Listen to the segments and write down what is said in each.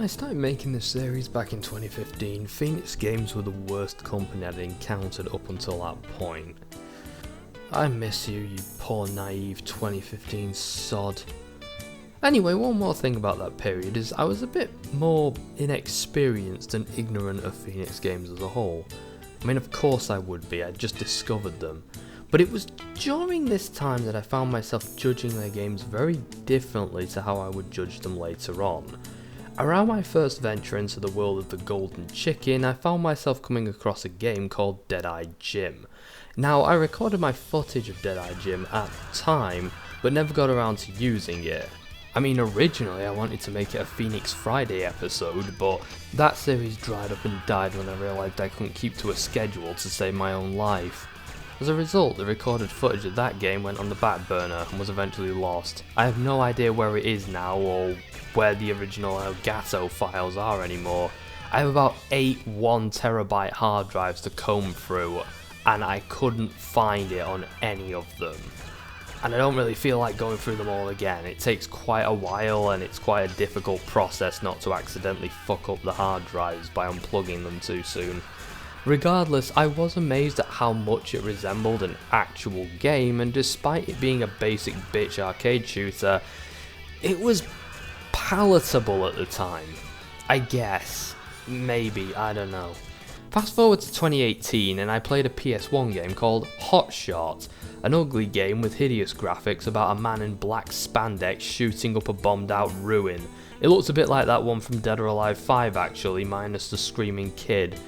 I started making this series back in 2015, Phoenix games were the worst company I'd encountered up until that point. I miss you, you poor naive 2015 sod. Anyway, one more thing about that period is I was a bit more inexperienced and ignorant of Phoenix games as a whole. I mean, of course I would be, I'd just discovered them. But it was during this time that I found myself judging their games very differently to how I would judge them later on. Around my first venture into the world of the Golden Chicken, I found myself coming across a game called Dead-Eye Jim. Now, I recorded my footage of Dead-Eye Jim at the time, but never got around to using it. I mean, originally I wanted to make it a Phoenix Friday episode, but that series dried up and died when I realised I couldn't keep to a schedule to save my own life. As a result, the recorded footage of that game went on the back burner and was eventually lost. I have no idea where it is now or where the original Elgato files are anymore. I have about 8 1TB hard drives to comb through, and I couldn't find it on any of them. And I don't really feel like going through them all again. It takes quite a while and it's quite a difficult process not to accidentally fuck up the hard drives by unplugging them too soon. Regardless, I was amazed at how much it resembled an actual game, and despite it being a basic bitch arcade shooter, it was palatable at the time. I guess. Maybe, I don't know. Fast forward to 2018 and I played a PS1 game called Hotshot, an ugly game with hideous graphics about a man in black spandex shooting up a bombed out ruin. It looks a bit like that one from Dead or Alive 5 actually, minus the screaming kid.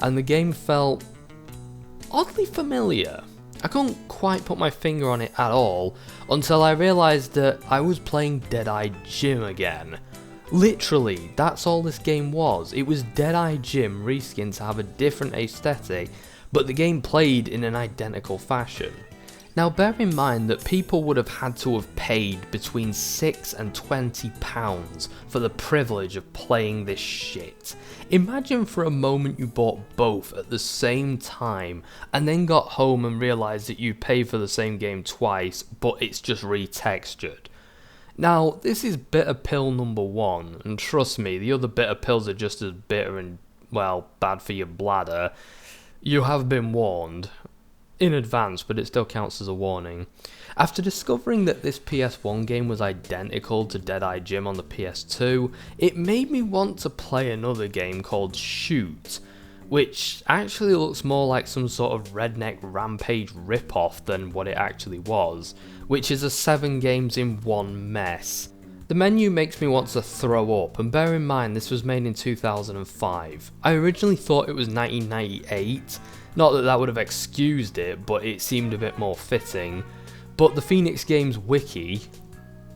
And the game felt oddly familiar. I couldn't quite put my finger on it at all until I realised that I was playing Dead-Eye Jim again. Literally, that's all this game was. It was Dead-Eye Jim reskinned to have a different aesthetic, but the game played in an identical fashion. Now bear in mind that people would have had to have paid between £6 and £20 for the privilege of playing this shit. Imagine for a moment you bought both at the same time and then got home and realised that you paid for the same game twice, but it's just retextured. Now this is bitter pill number 1, and trust me, the other bitter pills are just as bitter and, well, bad for your bladder. You have been warned. In advance, but it still counts as a warning. After discovering that this PS1 game was identical to Dead-Eye Jim on the PS2, it made me want to play another game called Shoot, which actually looks more like some sort of redneck rampage ripoff than what it actually was, which is a 7 games in one mess. The menu makes me want to throw up, and bear in mind this was made in 2005. I originally thought it was 1998, not that that would have excused it, but it seemed a bit more fitting. But the Phoenix Games wiki,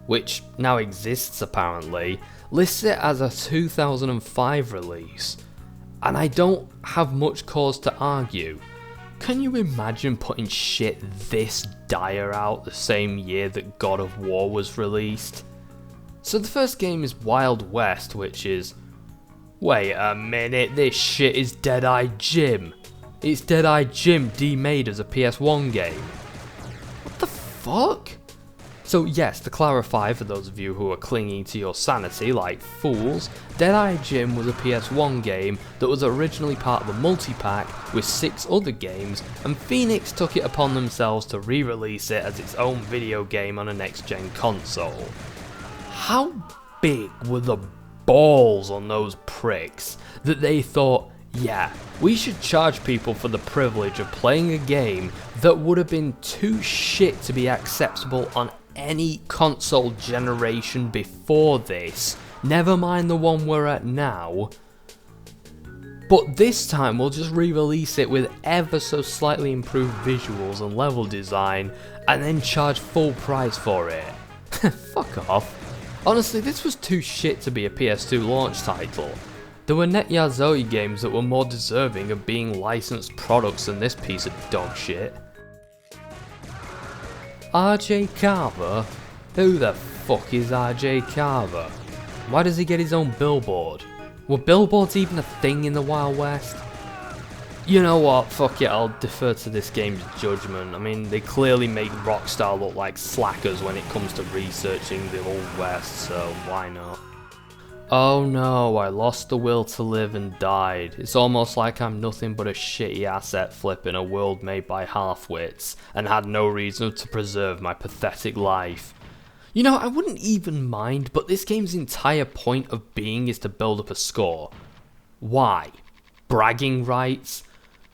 which now exists apparently, lists it as a 2005 release, and I don't have much cause to argue. Can you imagine putting shit this dire out the same year that God of War was released? So the first game is Wild West, which is... Wait a minute, this shit is Dead-Eye Jim. It's Dead-Eye Jim demade as a PS1 game. What the fuck? So yes, to clarify for those of you who are clinging to your sanity like fools, Dead-Eye Jim was a PS1 game that was originally part of a multi-pack with 6 other games, and Phoenix took it upon themselves to re-release it as its own video game on a next-gen console. How big were the balls on those pricks that they thought, yeah, we should charge people for the privilege of playing a game that would have been too shit to be acceptable on any console generation before this, never mind the one we're at now. But this time we'll just re-release it with ever so slightly improved visuals and level design, and then charge full price for it. Fuck off. Honestly, this was too shit to be a PS2 launch title. There were Netya Zoe games that were more deserving of being licensed products than this piece of dog shit. RJ Carver? Who the fuck is RJ Carver? Why does he get his own billboard? Were billboards even a thing in the Wild West? You know what, fuck it, I'll defer to this game's judgment. I mean, they clearly make Rockstar look like slackers when it comes to researching the Old West, so why not? Oh no, I lost the will to live and died. It's almost like I'm nothing but a shitty asset flip in a world made by half-wits, and had no reason to preserve my pathetic life. You know, I wouldn't even mind, but this game's entire point of being is to build up a score. Why? Bragging rights?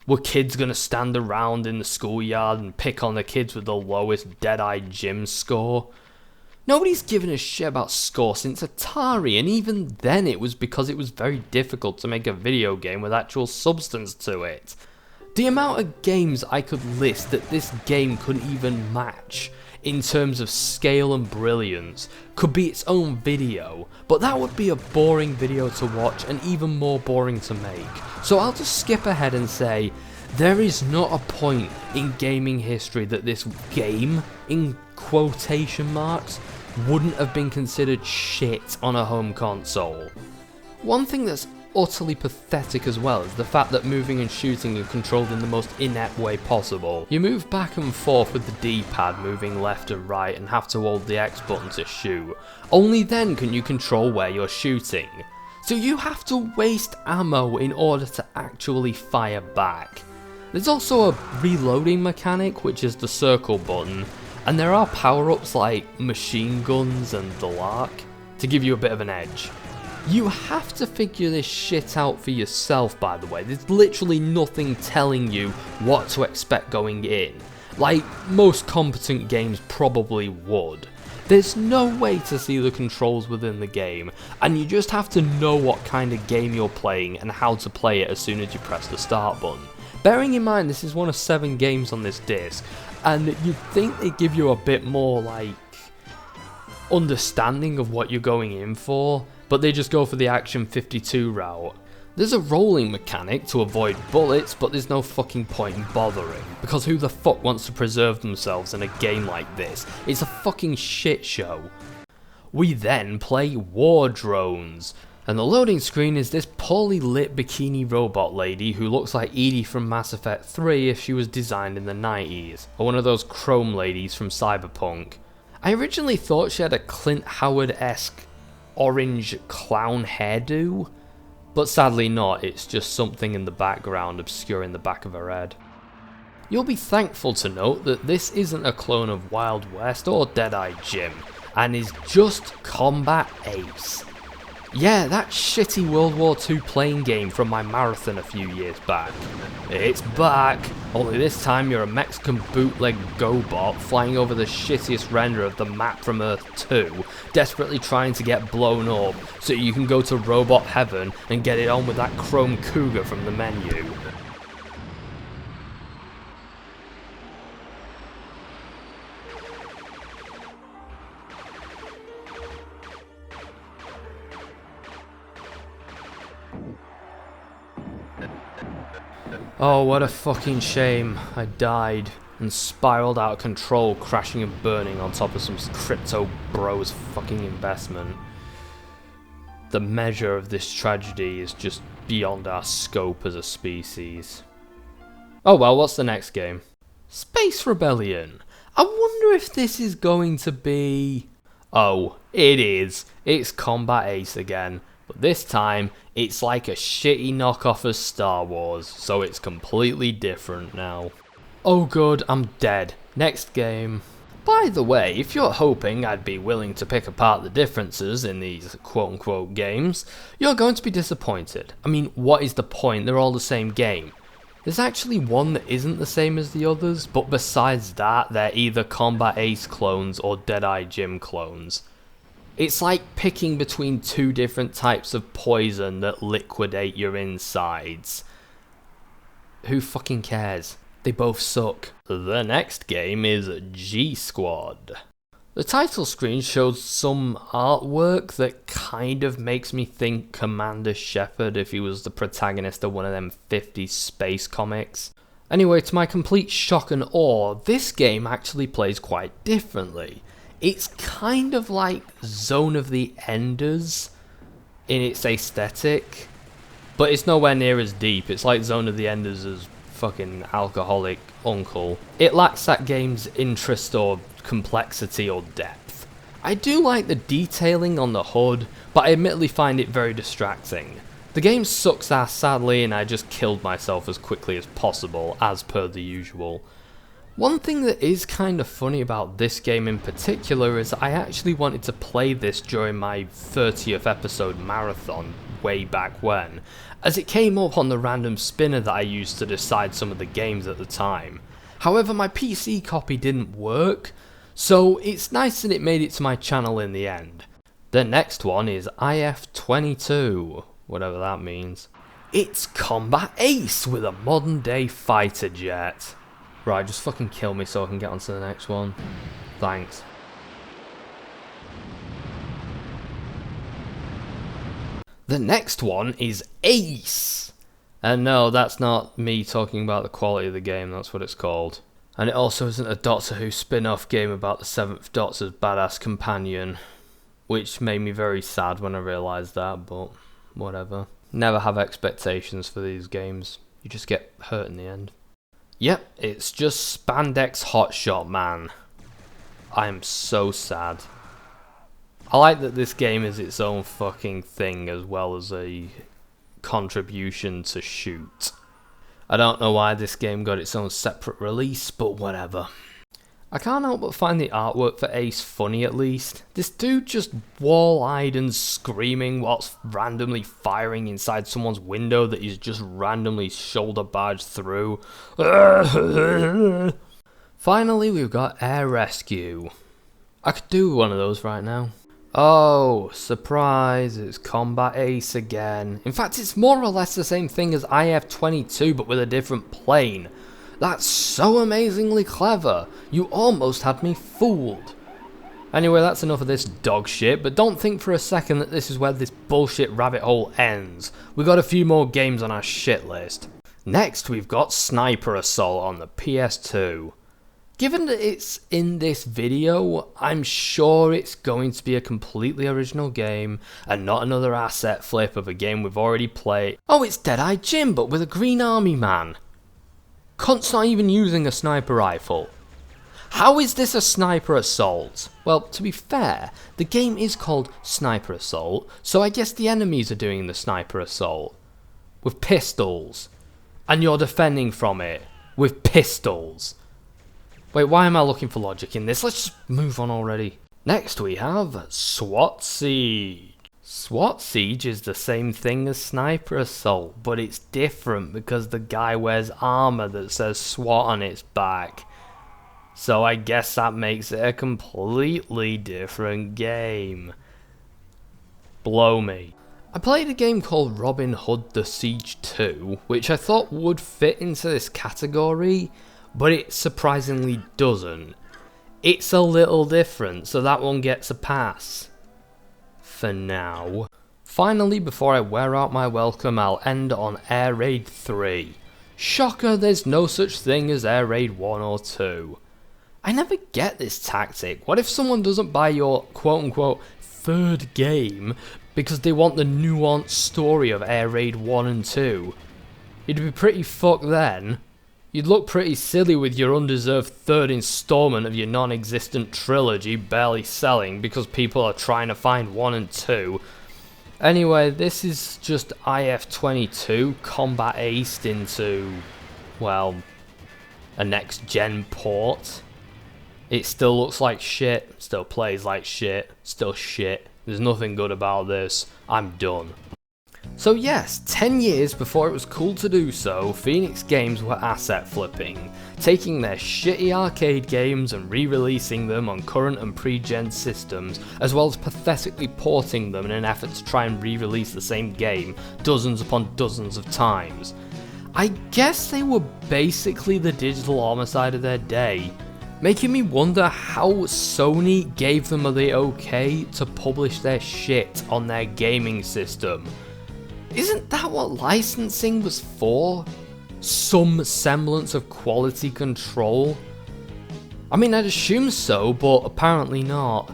Were kids gonna stand around in the schoolyard and pick on the kids with the lowest Dead-Eye Jim score? Nobody's given a shit about score since Atari, and even then it was because it was very difficult to make a video game with actual substance to it. The amount of games I could list that this game couldn't even match in terms of scale and brilliance could be its own video, but that would be a boring video to watch and even more boring to make. So I'll just skip ahead and say, there is not a point in gaming history that this game, in quotation marks, wouldn't have been considered shit on a home console. One thing that's utterly pathetic as well is the fact that moving and shooting are controlled in the most inept way possible. You move back and forth with the D-pad, moving left and right, and have to hold the X button to shoot. Only then can you control where you're shooting. So you have to waste ammo in order to actually fire back. There's also a reloading mechanic, which is the circle button, and there are power-ups like machine guns and the like to give you a bit of an edge. You have to figure this shit out for yourself, by the way. There's literally nothing telling you what to expect going in, like most competent games probably would. There's no way to see the controls within the game, and you just have to know what kind of game you're playing and how to play it as soon as you press the start button. Bearing in mind this is one of 7 games on this disc, and you'd think they give you a bit more like understanding of what you're going in for, but they just go for the Action 52 route. There's a rolling mechanic to avoid bullets, but there's no fucking point in bothering, because who the fuck wants to preserve themselves in a game like this? It's a fucking shit show. We then play War Drones, and the loading screen is this poorly lit bikini robot lady who looks like Edie from Mass Effect 3 if she was designed in the 90s, or one of those chrome ladies from Cyberpunk. I originally thought she had a Clint Howard-esque orange clown hairdo, but sadly not, it's just something in the background obscuring the back of her head. You'll be thankful to note that this isn't a clone of Wild West or Dead-Eye Jim, and is just Combat Ace. Yeah, that shitty World War II playing game from my marathon a few years back. It's back, only this time you're a Mexican bootleg GoBot flying over the shittiest render of the map from Earth 2, desperately trying to get blown up so you can go to robot heaven and get it on with that chrome cougar from the menu. Oh, what a fucking shame. I died and spiraled out of control, crashing and burning on top of some crypto bro's fucking investment. The measure of this tragedy is just beyond our scope as a species. Oh well, what's the next game? Space Rebellion. I wonder if this is going to be... Oh, it is. It's Combat Ace again. But this time, it's like a shitty knockoff of Star Wars, so it's completely different now. Oh good, I'm dead. Next game. By the way, if you're hoping I'd be willing to pick apart the differences in these quote-unquote games, you're going to be disappointed. I mean, what is the point? They're all the same game. There's actually one that isn't the same as the others, but besides that, they're either Combat Ace clones or Dead-Eye Jim clones. It's like picking between 2 different types of poison that liquidate your insides. Who fucking cares? They both suck. The next game is GSquad. The title screen shows some artwork that kind of makes me think Commander Shepard if he was the protagonist of one of them 50s space comics. Anyway, to my complete shock and awe, this game actually plays quite differently. It's kind of like Zone of the Enders in its aesthetic, but it's nowhere near as deep. It's like Zone of the Enders' fucking alcoholic uncle. It lacks that game's interest or complexity or depth. I do like the detailing on the HUD, but I admittedly find it very distracting. The game sucks ass sadly, and I just killed myself as quickly as possible, as per the usual. One thing that is kind of funny about this game in particular is I actually wanted to play this during my 30th episode marathon way back when, as it came up on the random spinner that I used to decide some of the games at the time. However, my PC copy didn't work, so it's nice that it made it to my channel in the end. The next one is IF-22, whatever that means. It's Combat Ace with a modern day fighter jet. Right, just fucking kill me so I can get on to the next one. Thanks. The next one is Ace. And no, that's not me talking about the quality of the game, that's what it's called. And it also isn't a Doctor Who spin-off game about the 7th Doctor's badass companion. Which made me very sad when I realised that, but whatever. Never have expectations for these games. You just get hurt in the end. Yep, it's just Spandex Hotshot, man. I am so sad. I like that this game is its own fucking thing as well as a contribution to Shoot. I don't know why this game got its own separate release, but whatever. I can't help but find the artwork for Ace funny at least. This dude just wall-eyed and screaming whilst randomly firing inside someone's window that he's just randomly shoulder barged through. Finally, we've got Air Rescue. I could do one of those right now. Oh, surprise, it's Combat Ace again. In fact, it's more or less the same thing as IF-22 but with a different plane. That's so amazingly clever. You almost had me fooled. Anyway, that's enough of this dog shit, but don't think for a second that this is where this bullshit rabbit hole ends. We got a few more games on our shit list. Next, we've got Sniper Assault on the PS2. Given that it's in this video, I'm sure it's going to be a completely original game and not another asset flip of a game we've already played. Oh, it's Dead-Eye Jim, but with a green army man. Cunt's not even using a sniper rifle. How is this a Sniper Assault? Well, to be fair, the game is called Sniper Assault, so I guess the enemies are doing the Sniper Assault. With pistols. And you're defending from it. With pistols. Wait, why am I looking for logic in this? Let's just move on already. Next we have SWAT Siege. SWAT Siege is the same thing as Sniper Assault, but it's different because the guy wears armor that says SWAT on its back. So I guess that makes it a completely different game. Blow me. I played a game called Robin Hood The Siege 2, which I thought would fit into this category, but it surprisingly doesn't. It's a little different, so that one gets a pass. For now. Finally, before I wear out my welcome, I'll end on Air Raid 3. Shocker, there's no such thing as Air Raid 1 or 2. I never get this tactic. What if someone doesn't buy your quote-unquote third game because they want the nuanced story of Air Raid 1 and 2? You'd be pretty fucked then. You'd look pretty silly with your undeserved third installment of your non-existent trilogy barely selling because people are trying to find 1 and 2. Anyway, this is just IF-22 combat aced into, well, a next-gen port. It still looks like shit, still plays like shit, still shit. There's nothing good about this. I'm done. So yes, 10 years before it was cool to do so, Phoenix Games were asset flipping, taking their shitty arcade games and re-releasing them on current and pre-gen systems, as well as pathetically porting them in an effort to try and re-release the same game dozens upon dozens of times. I guess they were basically the digital homicide of their day, making me wonder how Sony gave them the okay to publish their shit on their gaming system. Isn't that what licensing was for? Some semblance of quality control? I mean, I'd assume so, but apparently not.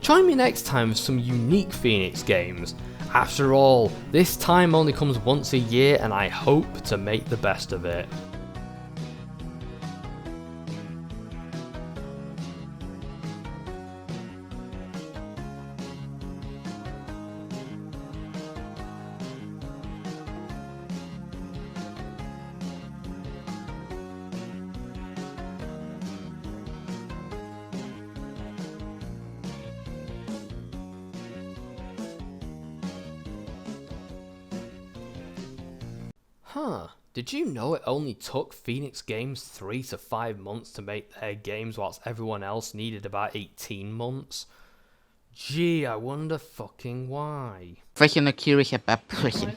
Join me next time for some unique Phoenix games, After all, this time only comes once a year and I hope to make the best of it. Huh, did you know it only took Phoenix Games 3 to 5 months to make their games whilst everyone else needed about 18 months? Gee, I wonder fucking why. Welche neugierige Babbrüche.